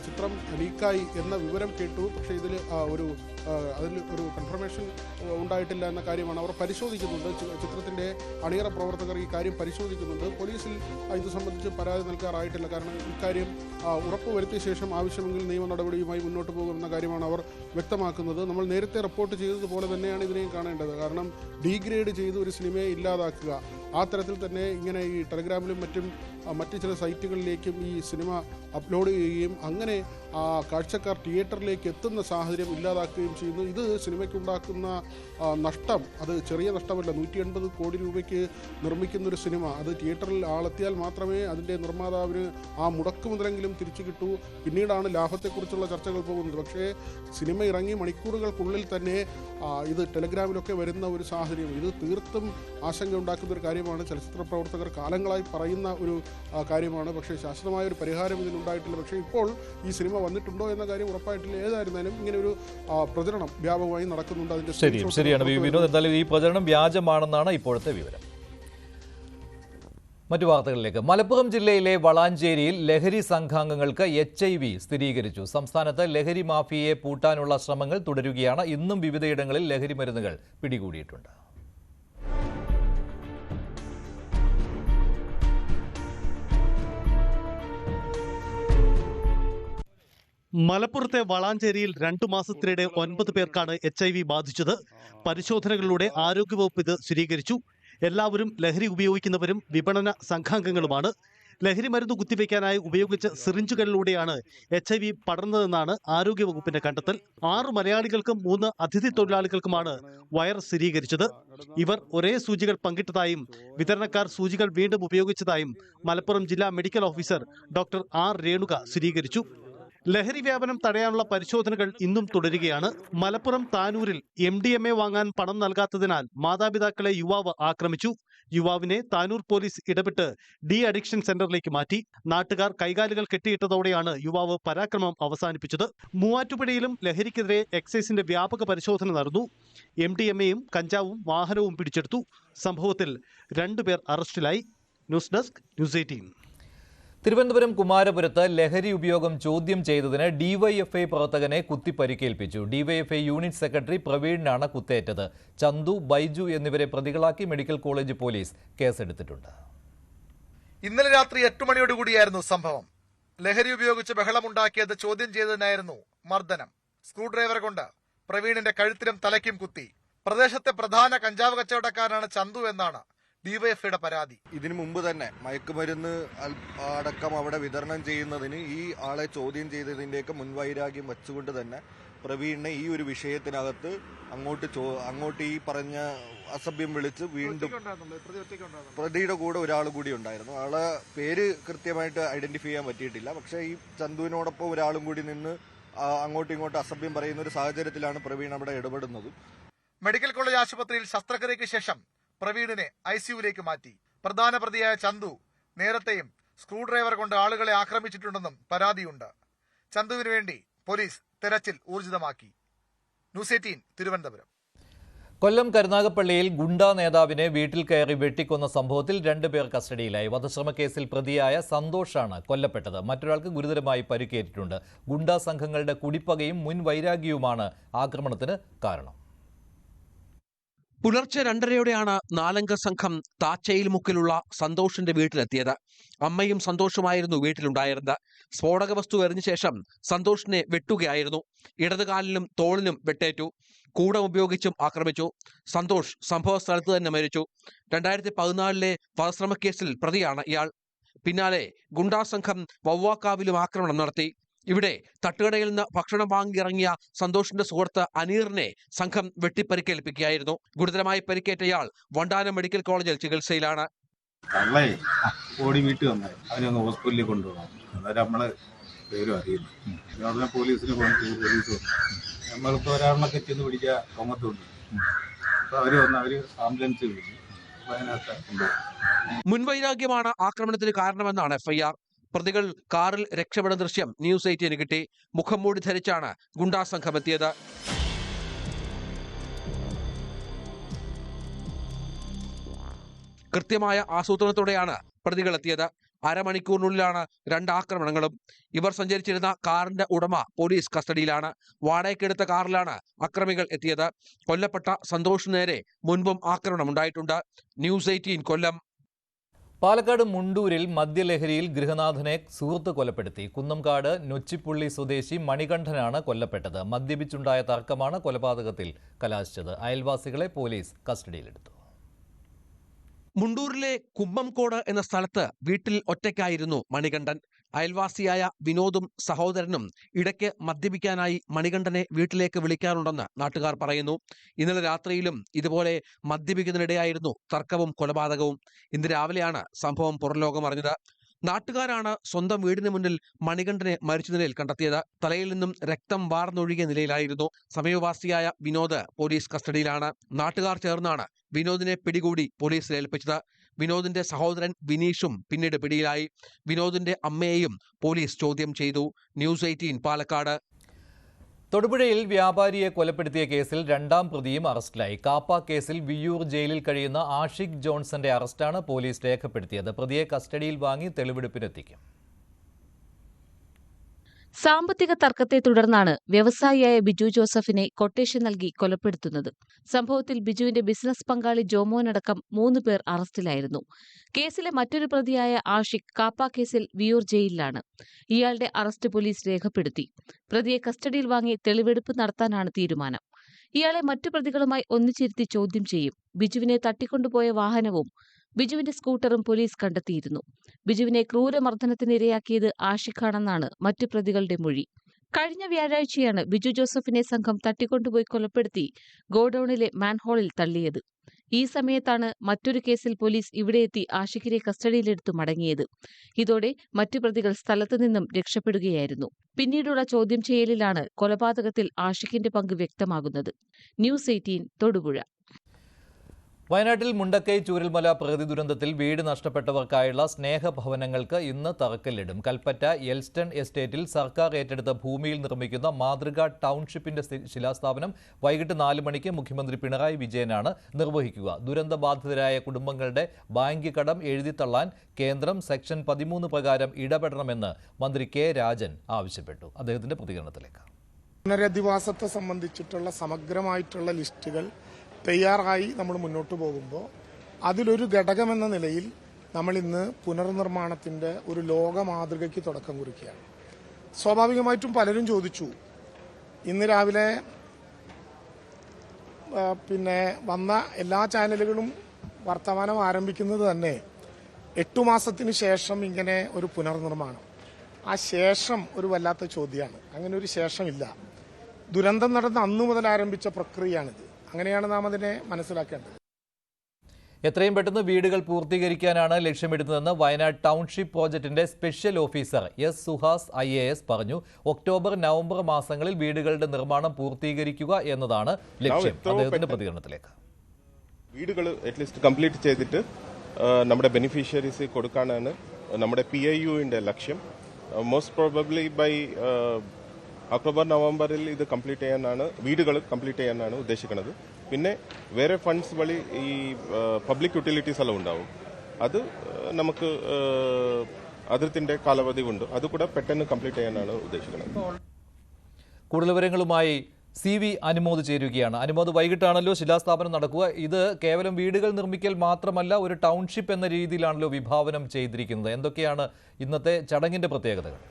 ചിത്രം ലീക്കായി എന്ന വിവരം കേട്ടു. പക്ഷേ അതിൽ ഒരു കൺഫർമേഷൻ ഉണ്ടായിട്ടില്ല എന്ന കാര്യമാണ് അവർ പരിശോധിക്കുന്നുണ്ട്. ചിത്രത്തിൻ്റെ അണിയറ പ്രവർത്തകർ ഈ കാര്യം പരിശോധിക്കുന്നുണ്ട്. പോലീസിൽ ഇത് സംബന്ധിച്ച് പരാതി നൽകാറായിട്ടില്ല. കാരണം ഇക്കാര്യം ഉറപ്പുവരുത്തിയ ശേഷം ആവശ്യമെങ്കിൽ നിയമ നടപടിയുമായി മുന്നോട്ട് പോകുമെന്ന കാര്യമാണ് അവർ വ്യക്തമാക്കുന്നത്. നമ്മൾ നേരത്തെ റിപ്പോർട്ട് ചെയ്തതുപോലെ തന്നെയാണ് ഇതിനെയും കാണേണ്ടത്. കാരണം ഡീഗ്രേഡ് ചെയ്ത് ഒരു സിനിമയെ ഇല്ലാതാക്കുക, ആ തരത്തിൽ തന്നെ ഇങ്ങനെ ഈ ടെലഗ്രാമിലും മറ്റ് ചില സൈറ്റുകളിലേക്കും ഈ സിനിമ അപ്ലോഡ് ചെയ്യുകയും അങ്ങനെ കാഴ്ചക്കാർ തിയേറ്ററിലേക്ക് എത്തുന്ന സാഹചര്യം ഇല്ലാതാക്കുകയും ചെയ്യുന്നു. ഇത് സിനിമയ്ക്കുണ്ടാക്കുന്ന നഷ്ടം അത് ചെറിയ നഷ്ടമല്ല. 180 കോടി രൂപയ്ക്ക് നിർമ്മിക്കുന്നൊരു സിനിമ അത് തിയേറ്ററിൽ ആളെത്തിയാൽ മാത്രമേ അതിൻ്റെ നിർമ്മാതാവിന് ആ മുടക്ക് മുതലെങ്കിലും തിരിച്ചു കിട്ടൂ. പിന്നീടാണ് ലാഭത്തെക്കുറിച്ചുള്ള ചർച്ചകൾ പോകുന്നത്. പക്ഷേ സിനിമ ഇറങ്ങി മണിക്കൂറുകൾക്കുള്ളിൽ തന്നെ ഇത് ടെലഗ്രാമിലൊക്കെ വരുന്ന ഒരു സാഹചര്യം ഇത് തീർത്തും ആശങ്ക ഉണ്ടാക്കുന്ന ഒരു കാര്യമാണ്. ചലച്ചിത്ര പ്രവർത്തകർ കാലങ്ങളായി പറയുന്ന ഒരു കാര്യമാണ്. പക്ഷേ ശാശ്വതമായ ഒരു പരിഹാരം ഇതിനുണ്ടായിട്ടില്ല. പക്ഷേ ഇപ്പോൾ ഈ സിനിമ വന്നിട്ടുണ്ടോ എന്ന കാര്യം ഉറപ്പായിട്ടില്ല. ഏതായിരുന്നാലും ഇങ്ങനെ ഒരു പ്രചരണം വ്യാപകമായി നടക്കുന്നുണ്ട്. അതിന്റെ ശരിയാണ് വിനോദ്. എന്തായാലും ഈ പ്രചരണം വ്യാജമാണെന്നാണ് ഇപ്പോഴത്തെ വിവരം. മറ്റു വാർത്തകളിലേക്ക്. മലപ്പുറം ജില്ലയിലെ വളാഞ്ചേരിയിൽ ലഹരി സംഘാംഗങ്ങൾക്ക് HIV സ്ഥിരീകരിച്ചു. സംസ്ഥാനത്ത് ലഹരി മാഫിയയെ പൂട്ടാനുള്ള ശ്രമങ്ങൾ തുടരുകയാണ്. ഇന്നും വിവിധയിടങ്ങളിൽ ലഹരി മരുന്നുകൾ പിടികൂടിയിട്ടുണ്ട്. മലപ്പുറത്തെ വളാഞ്ചേരിയിൽ 2 മാസത്തിനിടെ 9 പേർക്കാണ് HIV ബാധിച്ചത്. പരിശോധനകളിലൂടെ ആരോഗ്യവകുപ്പ് ഇത് സ്ഥിരീകരിച്ചു. എല്ലാവരും ലഹരി ഉപയോഗിക്കുന്നവരും വിപണന സംഘാംഗങ്ങളുമാണ്. ലഹരി മരുന്ന് കുത്തിവയ്ക്കാനായി ഉപയോഗിച്ച സിറിഞ്ചുകളിലൂടെയാണ് HIV പടർന്നതെന്നാണ് ആരോഗ്യവകുപ്പിന്റെ കണ്ടെത്തൽ. 6 മലയാളികൾക്കും 3 അതിഥി തൊഴിലാളികൾക്കുമാണ് വൈറസ് സ്ഥിരീകരിച്ചത്. ഇവർ ഒരേ സൂചികൾ പങ്കിട്ടതായും വിതരണക്കാർ സൂചികൾ വീണ്ടും ഉപയോഗിച്ചതായും മലപ്പുറം ജില്ലാ medical officer doctor R. Renuka സ്ഥിരീകരിച്ചു. ലഹരി വ്യാപനം തടയാനുള്ള പരിശോധനകൾ ഇന്നും തുടരുകയാണ്. മലപ്പുറം താനൂരിൽ MDMA വാങ്ങാൻ പണം നൽകാത്തതിനാൽ മാതാപിതാക്കളെ യുവാവ് ആക്രമിച്ചു. യുവാവിനെ താനൂർ പോലീസ് ഇടപെട്ട് ഡി അഡിക്ഷൻ സെന്ററിലേക്ക് മാറ്റി. നാട്ടുകാർ കൈകാലുകൾ കെട്ടിയിട്ടതോടെയാണ് യുവാവ് പരാക്രമം അവസാനിപ്പിച്ചത്. മൂവാറ്റുപുഴയിലും ലഹരിക്കെതിരെ എക്സൈസിന്റെ വ്യാപക പരിശോധന നടന്നു. MDMAയും കഞ്ചാവും വാഹനവും പിടിച്ചെടുത്തു. സംഭവത്തിൽ 2 പേർ അറസ്റ്റിലായി. News desk news 18. തിരുവനന്തപുരം കുമാരപുരത്ത് ലഹരി ഉപയോഗം ചോദ്യം ചെയ്തതിന് ഡിവൈഎഫ്ഐ പ്രവർത്തകനെ കുത്തി പരിക്കേൽപ്പിച്ചു. ഡിവൈഎഫ്ഐ യൂണിറ്റ് സെക്രട്ടറി പ്രവീണിനാണ് കുത്തേറ്റത്. ചന്തു, ബൈജു എന്നിവരെ പ്രതികളാക്കി മെഡിക്കൽ കോളേജ് പോലീസ് കേസെടുത്തിട്ടുണ്ട്. ഇന്നലെ രാത്രി 8 മണിയോടുകൂടിയായിരുന്നു സംഭവം. ലഹരി ഉപയോഗിച്ച് ബഹളമുണ്ടാക്കിയത് ചോദ്യം ചെയ്തതിനായിരുന്നു മർദ്ദനം. സ്ക്രൂ ഡ്രൈവർ കൊണ്ട് പ്രവീണിന്റെ കഴുത്തിലും തലയ്ക്കും കുത്തി. പ്രദേശത്തെ പ്രധാന കഞ്ചാവ് കച്ചവടക്കാരനാണ് ചന്തു എന്നാണ് ഡിവൈഎഫ്ഐയുടെ പരാതി. ഇതിനു മുമ്പ് തന്നെ മയക്കുമരുന്ന് അടക്കം അവിടെ വിതരണം ചെയ്യുന്നതിന് ഈ ആളെ ചോദ്യം ചെയ്തതിന്റെയൊക്കെ മുൻവൈരാഗ്യം വെച്ചുകൊണ്ട് തന്നെ പ്രവീണിനെ ഈ ഒരു വിഷയത്തിനകത്ത് അങ്ങോട്ട് ഈ പറഞ്ഞ അസഭ്യം വിളിച്ച് വീണ്ടും പ്രതിയുടെ കൂടെ ഒരാൾ കൂടി ഉണ്ടായിരുന്നു. ആളെ പേര് കൃത്യമായിട്ട് ഐഡന്റിഫൈ ചെയ്യാൻ പറ്റിയിട്ടില്ല. പക്ഷേ ഈ ചന്തുവിനോടൊപ്പം ഒരാളും കൂടി നിന്ന് അങ്ങോട്ടും ഇങ്ങോട്ടും അസഭ്യം പറയുന്ന ഒരു സാഹചര്യത്തിലാണ് പ്രവീൺ അവിടെ ഇടപെടുന്നത്. മെഡിക്കൽ കോളേജ് ആശുപത്രിയിൽ ശസ്ത്രക്രിയയ്ക്ക് ശേഷം പ്രവീണിനെ ICUവിലേക്ക് മാറ്റി. പ്രധാന പ്രതിയായ ചന്തു നേരത്തെയും സ്ക്രൂ ഡ്രൈവർ കൊണ്ട് ആളുകളെ ആക്രമിച്ചിട്ടുണ്ടെന്നും പരാതിയുണ്ട്. ചന്തുവിന് വേണ്ടി പോലീസ് തെരച്ചിൽ ഊർജിതമാക്കി. ന്യൂസ് 18 തിരുവനന്തപുരം. കൊല്ലം കരുനാഗപ്പള്ളിയിൽ ഗുണ്ടാ നേതാവിനെ വീട്ടിൽ കയറി വെട്ടിക്കൊന്ന സംഭവത്തിൽ 2 പേർ കസ്റ്റഡിയിലായി. വധശ്രമക്കേസിൽ പ്രതിയായ സന്തോഷാണ് കൊല്ലപ്പെട്ടത്. മറ്റൊരാൾക്ക് ഗുരുതരമായി പരിക്കേറ്റിട്ടുണ്ട്. ഗുണ്ടാ സംഘങ്ങളുടെ കുടിപ്പകയും മുൻ വൈരാഗ്യവുമാണ് ആക്രമണത്തിന് കാരണം. പുലർച്ചെ 2:30യോടെയാണ് 4-അംഗ സംഘം താച്ചയിൽ മുക്കിലുള്ള സന്തോഷിന്റെ വീട്ടിലെത്തിയത്. അമ്മയും സന്തോഷുമായിരുന്നു വീട്ടിലുണ്ടായിരുന്നത്. സ്ഫോടക വസ്തു എറിഞ്ഞ ശേഷം സന്തോഷിനെ വെട്ടുകയായിരുന്നു. ഇടതുകാലിനും തോളിനും വെട്ടേറ്റു. കൂടം ഉപയോഗിച്ചും ആക്രമിച്ചു. സന്തോഷ് സംഭവ സ്ഥലത്ത് തന്നെ മരിച്ചു. 2014 വധശ്രമക്കേസിൽ പ്രതിയാണ് ഇയാൾ. പിന്നാലെ ഗുണ്ടാ സംഘം വവ്വാക്കാവിലും ആക്രമണം നടത്തി. ഇവിടെ തട്ടുകടയിൽ നിന്ന് ഭക്ഷണം വാങ്ങിയിറങ്ങിയ സന്തോഷിന്റെ സുഹൃത്ത് അനീറിനെ സംഘം വെട്ടിപ്പരിക്കേൽപ്പിക്കുകയായിരുന്നു. ഗുരുതരമായി പരിക്കേറ്റയാൾ വണ്ടാനം മെഡിക്കൽ കോളേജിൽ ചികിത്സയിലാണ്. ഓടി വീട്ടിൽ വന്നത് അവനൊന്ന് ഹോസ്പിറ്റലിൽ കൊണ്ടുപോകണം. അന്നേരം നമ്മള് പേരും അറിയുന്നു. പോലീസിന് പോലീസ് വന്നു. നമ്മളിപ്പോൾ ഒരാളിനൊക്കെ ചെന്ന് പിടിക്കുക കൊങ്ങത്തുണ്ട്. അപ്പോൾ അവര് ആംബുലൻസ് വിളിച്ചു. വയനാട്ടിൽ കൊണ്ടുപോകും. മുൻവൈരാഗ്യമാണ് ആക്രമണത്തിന് കാരണമെന്നാണ് എഫ്ഐആർ. പ്രതികൾ കാറിൽ രക്ഷപ്പെടുന്ന ദൃശ്യം ന്യൂസ് 18 കിട്ടി. മുഖം മൂടി ധരിച്ചാണ് ഗുണ്ടാ സംഘം എത്തിയത്. കൃത്യമായ ആസൂത്രണത്തോടെയാണ് പ്രതികൾ എത്തിയത്. അരമണിക്കൂറിനുള്ളിലാണ് 2 ആക്രമണങ്ങളും. ഇവർ സഞ്ചരിച്ചിരുന്ന കാറിന്റെ ഉടമ പോലീസ് കസ്റ്റഡിയിലാണ്. വാടകയ്ക്കെടുത്ത കാറിലാണ് അക്രമികൾ എത്തിയത്. കൊല്ലപ്പെട്ട സന്തോഷിന് നേരെ മുൻപും ആക്രമണമുണ്ടായിട്ടുണ്ട്. ന്യൂസ് 18 കൊല്ലം. പാലക്കാട് മുണ്ടൂരിൽ മദ്യലഹരിയിൽ ഗൃഹനാഥനെ സുഹൃത്ത് കൊലപ്പെടുത്തി. കുന്നംകാട് നൊച്ചിപ്പുള്ളി സ്വദേശി മണികണ്ഠനാണ് കൊല്ലപ്പെട്ടത്. മദ്യപിച്ചുണ്ടായ തർക്കമാണ് കൊലപാതകത്തിൽ കലാശിച്ചത്. അയൽവാസികളെ പോലീസ് കസ്റ്റഡിയിലെടുത്തു. മുണ്ടൂരിലെ കുമ്മംകോട് എന്ന സ്ഥലത്ത് വീട്ടിൽ ഒറ്റയ്ക്കായിരുന്നു മണികണ്ഠൻ. അയൽവാസിയായ വിനോദും സഹോദരനും ഇടയ്ക്ക് മദ്യപിക്കാനായി മണികണ്ഠനെ വീട്ടിലേക്ക് വിളിക്കാറുണ്ടെന്ന് നാട്ടുകാർ പറയുന്നു. ഇന്നലെ രാത്രിയിലും ഇതുപോലെ മദ്യപിക്കുന്നതിനിടെയായിരുന്നു തർക്കവും കൊലപാതകവും. ഇന്ന് രാവിലെയാണ് സംഭവം പുറംലോകം അറിഞ്ഞത്. നാട്ടുകാരാണ് സ്വന്തം വീടിന് മുന്നിൽ മണികണ്ഠനെ മരിച്ച നിലയിൽ കണ്ടെത്തിയത്. തലയിൽ നിന്നും രക്തം വാർന്നൊഴുകിയ നിലയിലായിരുന്നു. സമീപവാസിയായ വിനോദ് പോലീസ് കസ്റ്റഡിയിലാണ്. നാട്ടുകാർ ചേർന്നാണ് വിനോദിനെ പിടികൂടി പോലീസിൽ ഏൽപ്പിച്ചത്. വിനോദിന്റെ സഹോദരൻ വിനീഷും പിന്നീട് പിടിയിലായി. വിനോദിന്റെ അമ്മയെയും പോലീസ് ചോദ്യം ചെയ്തു. ന്യൂസ് 18 പാലക്കാട്. തൊടുപുഴയിൽ വ്യാപാരിയെ കൊലപ്പെടുത്തിയ കേസിൽ 2ാം പ്രതിയും അറസ്റ്റിലായി. കാപ്പ കേസിൽ വിയ്യൂർ ജയിലിൽ കഴിയുന്ന ആഷിഖ് ജോൺസന്റെ അറസ്റ്റാണ് പോലീസ് രേഖപ്പെടുത്തിയത്. പ്രതിയെ കസ്റ്റഡിയിൽ വാങ്ങി തെളിവെടുപ്പിനെത്തിക്കും. സാമ്പത്തിക തർക്കത്തെ തുടർന്നാണ് വ്യവസായിയായ ബിജു ജോസഫിനെ കൊട്ടേഷൻ നൽകി കൊലപ്പെടുത്തുന്നത്. സംഭവത്തിൽ ബിജുവിന്റെ ബിസിനസ് പങ്കാളി ജോമോനടക്കം 3 പേർ അറസ്റ്റിലായിരുന്നു. കേസിലെ മറ്റൊരു പ്രതിയായ ആഷിഖ് കാപ്പ കേസിൽ വിയൂർ ജയിലിലാണ്. ഇയാളുടെ അറസ്റ്റ് പോലീസ് രേഖപ്പെടുത്തി. പ്രതിയെ കസ്റ്റഡിയിൽ വാങ്ങി തെളിവെടുപ്പ് നടത്താനാണ് തീരുമാനം. ഇയാളെ മറ്റു പ്രതികളുമായി ഒന്നിച്ചിരുത്തി ചോദ്യം ചെയ്യും. ബിജുവിനെ തട്ടിക്കൊണ്ടുപോയ വാഹനവും ബിജുവിന്റെ സ്കൂട്ടറും പോലീസ് കണ്ടെത്തിയിരുന്നു. ബിജുവിനെ ക്രൂരമർദ്ദനത്തിനിരയാക്കിയത് ആഷിഖാണെന്നാണ് മറ്റു പ്രതികളുടെ മൊഴി. കഴിഞ്ഞ വ്യാഴാഴ്ചയാണ് ബിജു ജോസഫിനെ സംഘം തട്ടിക്കൊണ്ടുപോയി കൊലപ്പെടുത്തി ഗോഡൌണിലെ മാൻഹോളിൽ തള്ളിയത്. ഈ സമയത്താണ് മറ്റൊരു കേസിൽ പോലീസ് ഇവിടെയെത്തി ആഷിഖിനെ കസ്റ്റഡിയിലെടുത്തു മടങ്ങിയത്. ഇതോടെ മറ്റു പ്രതികൾ സ്ഥലത്തു നിന്നും രക്ഷപ്പെടുകയായിരുന്നു. പിന്നീടുള്ള ചോദ്യം ചെയ്യലിലാണ് കൊലപാതകത്തിൽ ആഷിഖിന്റെ പങ്ക് വ്യക്തമാകുന്നത്. ന്യൂസ് 18 തൊടുപുഴ. വയനാട്ടിൽ മുണ്ടക്കൈ ചൂരൽമല പ്രകൃതി ദുരന്തത്തിൽ വീട് നഷ്ടപ്പെട്ടവർക്കായുള്ള സ്നേഹഭവനങ്ങൾക്ക് ഇന്ന് തറക്കല്ലിടും. കൽപ്പറ്റ എൽസ്റ്റൺ എസ്റ്റേറ്റിൽ സർക്കാർ ഏറ്റെടുത്ത ഭൂമിയിൽ നിർമ്മിക്കുന്ന മാതൃകാ ടൗൺഷിപ്പിന്റെ ശിലാസ്ഥാപനം വൈകിട്ട് 4 മണിക്ക് മുഖ്യമന്ത്രി പിണറായി വിജയനാണ് നിർവഹിക്കുക. ദുരന്തബാധിതരായ കുടുംബങ്ങളുടെ ബാങ്ക് കടം എഴുതിത്തള്ളാൻ കേന്ദ്രം സെക്ഷൻ 13 പ്രകാരം ഇടപെടണമെന്ന് മന്ത്രി കെ രാജൻ ആവശ്യപ്പെട്ടു. അദ്ദേഹത്തിന്റെ പ്രതികരണത്തിലേക്ക്. പുനരധിവാസത്തെ സംബന്ധിച്ചിട്ടുള്ള സമഗ്രമായിട്ടുള്ള ലിസ്റ്റുകൾ തയ്യാറായി നമ്മൾ മുന്നോട്ട് പോകുമ്പോൾ അതിലൊരു ഘടകമെന്ന നിലയിൽ നമ്മൾ ഇന്ന് പുനർനിർമ്മാണത്തിന്റെ ഒരു ലോക മാതൃകയ്ക്ക് തുടക്കം കുറിക്കുകയാണ്. സ്വാഭാവികമായിട്ടും പലരും ചോദിച്ചു, ഇന്ന് രാവിലെ വന്ന എല്ലാ ചാനലുകളും വർത്തമാനം ആരംഭിക്കുന്നത് തന്നെ 8 മാസത്തിന് ശേഷം ഇങ്ങനെ ഒരു പുനർനിർമ്മാണം. ആ ശേഷം ഒരു വല്ലാത്ത ചോദ്യമാണ്. അങ്ങനെ ഒരു ശേഷമില്ല. ദുരന്തം നടന്ന അന്നു മുതൽ ആരംഭിച്ച പ്രക്രിയയാണിത്. അങ്ങനെയാണ് നാം അതിനെ മനസ്സിലാക്കേണ്ടത്. എത്രയും പെട്ടെന്ന് വീടുകൾ പൂർത്തീകരിക്കാനാണ് ലക്ഷ്യമിടുന്നതെന്ന് വയനാട് ടൗൺഷിപ്പ് പ്രോജക്ടിന്റെ special officer S Suhas IAS പറഞ്ഞു. ഒക്ടോബർ നവംബർ മാസങ്ങളിൽ വീടുകളുടെ നിർമ്മാണം പൂർത്തീകരിക്കുക എന്നതാണ് ലക്ഷ്യം. അദ്ദേഹത്തിന്റെ പ്രതികരണത്തിലേക്ക്. വീടുകൾ അറ്റ്ലീസ്റ്റ് കംപ്ലീറ്റ് ചെയ്തിട്ട് നമ്മുടെ ബെനിഫിഷ്യറീസ് കൊടുക്കാനാണ് നമ്മുടെ PIUവിന്റെ ലക്ഷ്യം. മോസ്റ്റ് പ്രോബബ്ലി ബൈ ഒക്ടോബർ നവംബറിൽ ഇത് കംപ്ലീറ്റ് ചെയ്യാനാണ്, വീടുകൾ കംപ്ലീറ്റ് ചെയ്യാനാണ് ഉദ്ദേശിക്കുന്നത്. പിന്നെ വേറെ ഫണ്ട്സ് വഴി ഈ പബ്ലിക് യൂട്ടിലിറ്റീസ് എല്ലാം ഉണ്ടാവും. അത് നമുക്ക് അതിർത്തിന്റെ കാലാവധി ഉണ്ട്. അതുകൂടെ പെട്ടെന്ന് കംപ്ലീറ്റ് ചെയ്യാനാണ് ഉദ്ദേശിക്കുന്നത്. കൂടുതൽ വിവരങ്ങളുമായി CV അനുമോദ് ചേരുകയാണ്. അനുമോദ്, വൈകിട്ടാണല്ലോ ശിലാസ്ഥാപനം നടക്കുക. ഇത് കേവലം വീടുകൾ നിർമ്മിക്കൽ മാത്രമല്ല, ഒരു ടൗൺഷിപ്പ് എന്ന രീതിയിലാണല്ലോ വിഭാവനം ചെയ്തിരിക്കുന്നത്. എന്തൊക്കെയാണ് ഇന്നത്തെ ചടങ്ങിന്റെ പ്രത്യേകതകൾ?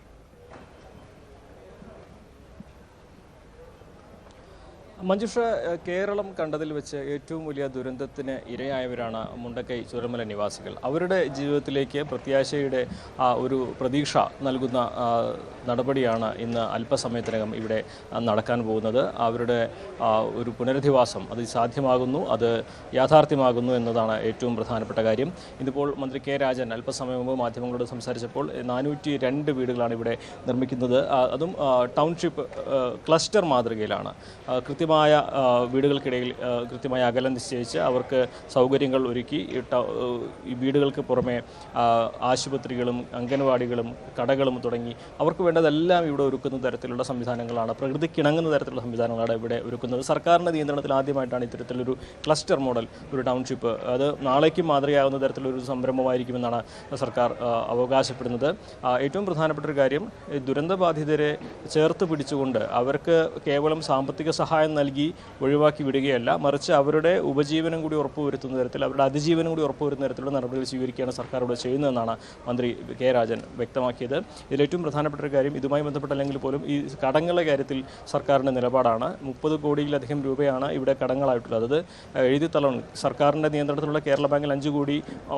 മഞ്ജുഷ, കേരളം കണ്ടതിൽ വെച്ച് ഏറ്റവും വലിയ ദുരന്തത്തിന് ഇരയായവരാണ് മുണ്ടക്കൈ ചൂരൽമല നിവാസികൾ. അവരുടെ ജീവിതത്തിലേക്ക് പ്രത്യാശയുടെ ഒരു പ്രതീക്ഷ നൽകുന്ന നടപടിയാണ് ഇന്ന് അല്പസമയത്തിനകം ഇവിടെ നടക്കാൻ പോകുന്നത്. അവരുടെ ഒരു പുനരധിവാസം അത് സാധ്യമാകുന്നു, അത് യാഥാർത്ഥ്യമാകുന്നു എന്നതാണ് ഏറ്റവും പ്രധാനപ്പെട്ട കാര്യം. ഇതിപ്പോൾ മന്ത്രി കെ രാജൻ അല്പസമയം മുമ്പ് മാധ്യമങ്ങളോട് സംസാരിച്ചപ്പോൾ 402 വീടുകളാണ് ഇവിടെ നിർമ്മിക്കുന്നത്. അതും ടൗൺഷിപ്പ് ക്ലസ്റ്റർ മാതൃകയിലാണ്. കൃത്യമായി കൃത്യമായ വീടുകൾക്കിടയിൽ കൃത്യമായ അകലം നിശ്ചയിച്ച് അവർക്ക് സൗകര്യങ്ങൾ ഒരുക്കി ഈ വീടുകൾക്ക് പുറമെ ആശുപത്രികളും അംഗൻവാടികളും കടകളും തുടങ്ങി അവർക്ക് വേണ്ടതെല്ലാം ഇവിടെ ഒരുക്കുന്ന തരത്തിലുള്ള സംവിധാനങ്ങളാണ്, പ്രകൃതിക്കിണങ്ങുന്ന തരത്തിലുള്ള സംവിധാനങ്ങളാണ് ഇവിടെ ഒരുക്കുന്നത്. സർക്കാരിൻ്റെ നിയന്ത്രണത്തിൽ ആദ്യമായിട്ടാണ് ഇത്തരത്തിലൊരു ക്ലസ്റ്റർ മോഡൽ ഒരു ടൗൺഷിപ്പ്, അത് നാളേക്കും മാതൃകയാകുന്ന തരത്തിലൊരു സംരംഭമായിരിക്കുമെന്നാണ് സർക്കാർ അവകാശപ്പെടുന്നത്. ഏറ്റവും പ്രധാനപ്പെട്ട ഒരു കാര്യം, ദുരന്തബാധിതരെ ചേർത്ത് പിടിച്ചുകൊണ്ട് അവർക്ക് കേവലം സാമ്പത്തിക സഹായം നൽകി ഒഴിവാക്കി വിടുകയല്ല, മറിച്ച് അവരുടെ ഉപജീവനം കൂടി ഉറപ്പുവരുത്തുന്ന തരത്തിൽ, അവരുടെ അതിജീവനം കൂടി ഉറപ്പുവരുത്തുന്ന തരത്തിലുള്ള നടപടികൾ സ്വീകരിക്കുകയാണ് സർക്കാർ ഇവിടെ ചെയ്യുന്നതെന്നാണ് മന്ത്രി കെ രാജൻ വ്യക്തമാക്കിയത്. ഇതിലേറ്റവും പ്രധാനപ്പെട്ട ഒരു കാര്യം, ഇതുമായി ബന്ധപ്പെട്ടല്ലെങ്കിൽ പോലും ഈ കടങ്ങളുടെ കാര്യത്തിൽ സർക്കാരിൻ്റെ നിലപാടാണ്. 30 കോടിയിലധികം രൂപയാണ് ഇവിടെ കടങ്ങളായിട്ടുള്ളത്. അത് എഴുതിത്തള്ളണം. സർക്കാരിൻ്റെ നിയന്ത്രണത്തിലുള്ള കേരള ബാങ്കിൽ 5 കോടി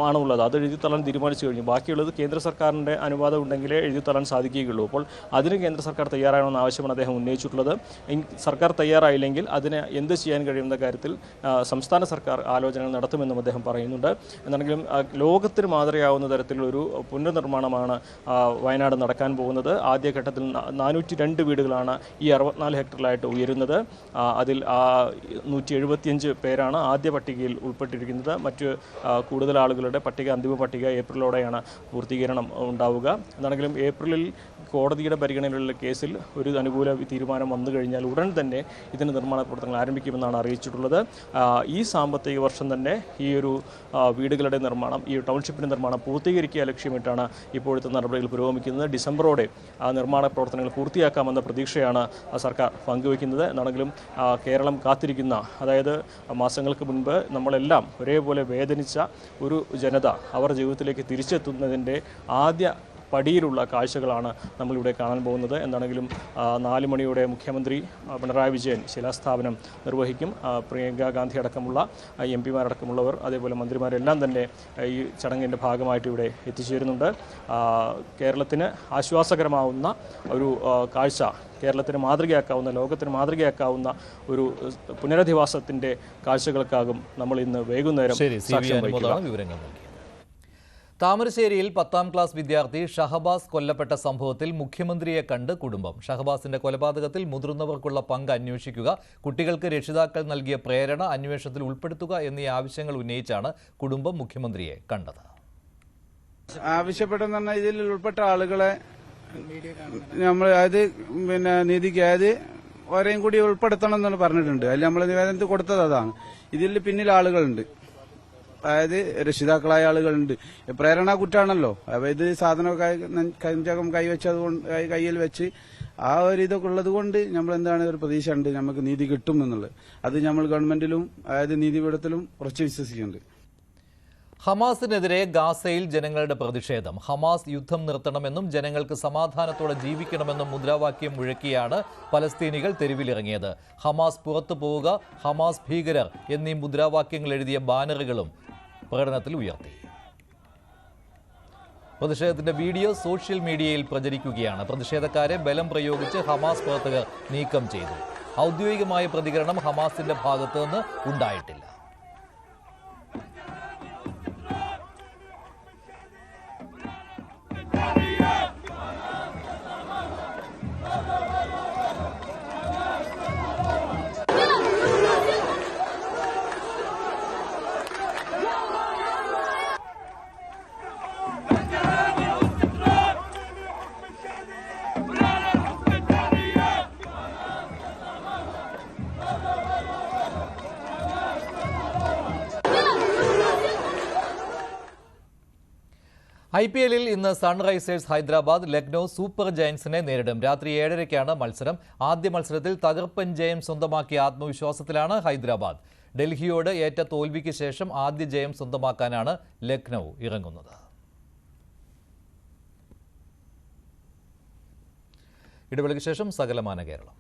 ആണ് ഉള്ളത്. അത് എഴുതിത്തള്ളാൻ തീരുമാനിച്ചു കഴിഞ്ഞു. ബാക്കിയുള്ളത് കേന്ദ്ര സർക്കാരിൻ്റെ അനുവാദം ഉണ്ടെങ്കിലേ എഴുതിത്തള്ളാൻ സാധിക്കുകയുള്ളൂ. അപ്പോൾ അതിന് കേന്ദ്ര സർക്കാർ തയ്യാറാകണമെന്ന ആവശ്യമാണ് അദ്ദേഹം ഉന്നയിച്ചിട്ടുള്ളത്. സർക്കാർ തയ്യാറായില്ലെങ്കിൽ അതിന് എന്ത് ചെയ്യാൻ കഴിയുന്ന കാര്യത്തിൽ സംസ്ഥാന സർക്കാർ ആലോചനകൾ നടത്തുമെന്നും അദ്ദേഹം പറയുന്നുണ്ട്. എന്നാണെങ്കിലും ലോകത്തിന് മാതൃകയാവുന്ന തരത്തിലൊരു പുനർനിർമ്മാണമാണ് വയനാട് നടക്കാൻ പോകുന്നത്. ആദ്യഘട്ടത്തിൽ 402 വീടുകളാണ് ഈ 64 ഹെക്ടറിലായിട്ട് ഉയരുന്നത്. അതിൽ 175 പേരാണ് ആദ്യ പട്ടികയിൽ ഉൾപ്പെട്ടിരിക്കുന്നത്. മറ്റ് കൂടുതൽ ആളുകളുടെ പട്ടിക, അന്തിമ പട്ടിക ഏപ്രിലോടെയാണ് പൂർത്തീകരണം ഉണ്ടാവുക. എന്നാണെങ്കിലും ഏപ്രിലിൽ കോടതിയുടെ പരിഗണനയിലുള്ള കേസിൽ ഒരു അനുകൂല തീരുമാനം വന്നു കഴിഞ്ഞാൽ ഉടൻ തന്നെ ഇതിന് നിർമ്മാണ പ്രവർത്തനങ്ങൾ ആരംഭിക്കുമെന്നാണ് അറിയിച്ചിട്ടുള്ളത്. ഈ സാമ്പത്തിക വർഷം തന്നെ ഈ ഒരു വീടുകളുടെ നിർമ്മാണം, ഈ ടൗൺഷിപ്പിൻ്റെ നിർമ്മാണം പൂർത്തീകരിക്കുക ലക്ഷ്യമിട്ടാണ് ഇപ്പോഴത്തെ നടപടികൾ പുരോഗമിക്കുന്നത്. ഡിസംബറോടെ നിർമ്മാണ പ്രവർത്തനങ്ങൾ പൂർത്തിയാക്കാമെന്ന പ്രതീക്ഷയാണ് സർക്കാർ പങ്കുവയ്ക്കുന്നത്. എന്നാണെങ്കിലും കേരളം കാത്തിരിക്കുന്ന, അതായത് മാസങ്ങൾക്ക് മുൻപ് നമ്മളെല്ലാം ഒരേപോലെ വേദനിച്ച ഒരു ജനത അവർ ജീവിതത്തിലേക്ക് തിരിച്ചെത്തുന്നതിൻ്റെ ആദ്യ പടിയിലുള്ള കാഴ്ചകളാണ് നമ്മളിവിടെ കാണാൻ പോകുന്നത്. എന്താണെങ്കിലും 4 മണിയോടെ മുഖ്യമന്ത്രി പിണറായി വിജയൻ ശിലാസ്ഥാപനം നിർവഹിക്കും. പ്രിയങ്ക ഗാന്ധി അടക്കമുള്ള MP മാരടക്കമുള്ളവർ, അതേപോലെ മന്ത്രിമാരെല്ലാം തന്നെ ഈ ചടങ്ങിൻ്റെ ഭാഗമായിട്ട് ഇവിടെ എത്തിച്ചേരുന്നുണ്ട്. കേരളത്തിന് ആശ്വാസകരമാവുന്ന ഒരു കാഴ്ച, കേരളത്തിന് മാതൃകയാക്കാവുന്ന, ലോകത്തിന് മാതൃകയാക്കാവുന്ന ഒരു പുനരധിവാസത്തിൻ്റെ കാഴ്ചകൾക്കാകും നമ്മൾ ഇന്ന് വൈകുന്നേരം സാക്ഷ്യം വഹിക്കുക. താമരശ്ശേരിയിൽ 10ാം ക്ലാസ് വിദ്യാർത്ഥി ഷഹബാസ് കൊല്ലപ്പെട്ട സംഭവത്തിൽ മുഖ്യമന്ത്രിയെ കണ്ട് കുടുംബം. ഷഹബാസിന്റെ കൊലപാതകത്തിൽ മുതിർന്നവർക്കുള്ള പങ്ക് അന്വേഷിക്കുക, കുട്ടികൾക്ക് രക്ഷിതാക്കൾ നൽകിയ പ്രേരണ അന്വേഷണത്തിൽ ഉൾപ്പെടുത്തുക എന്നീ ആവശ്യങ്ങൾ ഉന്നയിച്ചാണ് കുടുംബം മുഖ്യമന്ത്രിയെ കണ്ടത്. ആവശ്യപ്പെട്ടെന്ന് പറഞ്ഞാൽ ഇതിൽ ഉൾപ്പെട്ട ആളുകളെ നമ്മൾ നീതിക്ക് ഓരെയും കൂടി ഉൾപ്പെടുത്തണം എന്ന് പറഞ്ഞിട്ടുണ്ട്. അതിൽ നമ്മൾ നിവേദനത്തിൽ കൊടുത്തത് അതാണ്. ഇതിൽ പിന്നിൽ ആളുകളുണ്ട്, അതായത് രക്ഷിതാക്കളായ ആളുകളുണ്ട്. പ്രേരണ കുറ്റാണല്ലോ. അപ്പൊ ഇത് സാധനം കയ്യിൽ വെച്ച് ആ ഒരു ഇതൊക്കെ ഉള്ളത് കൊണ്ട് നമ്മൾ എന്താണ് ഒരു പ്രതീക്ഷ ഉണ്ട്, നമുക്ക് നീതി കിട്ടും എന്നുള്ളത്. അത് നമ്മൾ ഗവൺമെന്റിലും അതായത് നീതിപീഠത്തിലും ഉറച്ചു വിശ്വസിക്കുന്നുണ്ട്. ഹമാസിനെതിരെ ഗാസയിൽ ജനങ്ങളുടെ പ്രതിഷേധം. ഹമാസ് യുദ്ധം നിർത്തണമെന്നും ജനങ്ങൾക്ക് സമാധാനത്തോടെ ജീവിക്കണമെന്നും മുദ്രാവാക്യം മുഴക്കിയാണ് പലസ്തീനികൾ തെരുവിലിറങ്ങിയത്. ഹമാസ് പുറത്തു പോവുക, ഹമാസ് ഭീകരർ എന്നീ മുദ്രാവാക്യങ്ങൾ എഴുതിയ ബാനറുകളും പ്രകടനത്തിൽ ഉയർത്തി. പ്രതിഷേധത്തിന്റെ വീഡിയോ സോഷ്യൽ മീഡിയയിൽ പ്രചരിക്കുകയാണ്. പ്രതിഷേധക്കാരെ ബലം പ്രയോഗിച്ച് ഹമാസ് പ്രവർത്തകർ നീക്കം ചെയ്തു. ഔദ്യോഗികമായ പ്രതികരണം ഹമാസിന്റെ ഭാഗത്തു നിന്ന് ഉണ്ടായിട്ടില്ല. IPLൽ ഇന്ന് സൺറൈസേഴ്സ് ഹൈദരാബാദ് ലക്നൌ സൂപ്പർ ജയൻസിനെ നേരിടും. രാത്രി 7:30-ക്കാണ് മത്സരം. ആദ്യ മത്സരത്തിൽ തകർപ്പൻ ജയം സ്വന്തമാക്കിയ ആത്മവിശ്വാസത്തിലാണ് ഹൈദരാബാദ്. ഡൽഹിയോട് ഏറ്റ തോൽവിക്ക് ശേഷം ആദ്യ ജയം സ്വന്തമാക്കാനാണ് ലക്നൌ ഇറങ്ങുന്നത്. ഇടവേളയ്ക്ക് ശേഷം സകലമാന കേരളം.